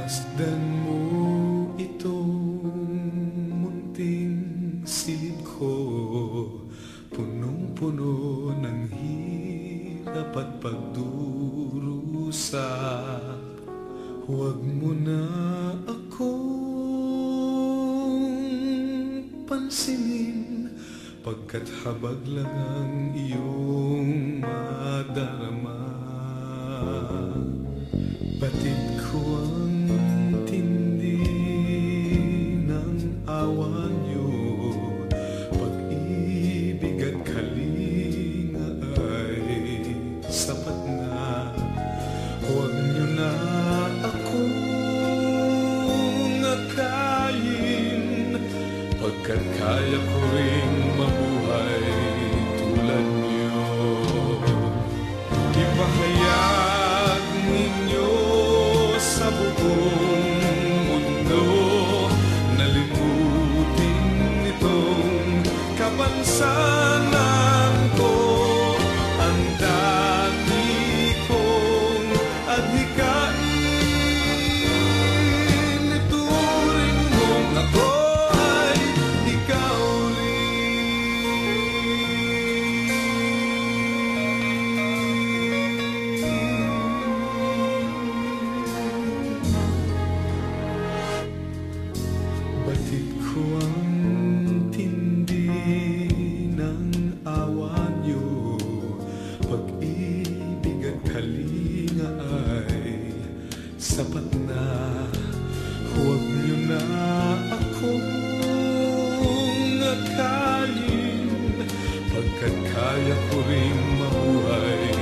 Masdan mo itong munting silid ko, punong-puno ng hirap at pagdurusa. Huwag mo na akong pansinin, pagkat habag lang ang iyong madarama. Batid ko ang tindi ng awa niyo, pag-ibig at kalinga ay sapat na. Huwag niyo na akong akayin, pagkat kaya ko ring mabuhay tulad niyo. Ipahayag ninyo sa buong mundo, nalimutin itong kapansanan ko. Ang dati kong adhikain, ituring mong ako ay ikaw Batid ko ang tindi ng awa niyo, pag-ibig at kalinga ay sapat na. Huwag niyo na akong akayin, pagkat kaya ko ring mabuhay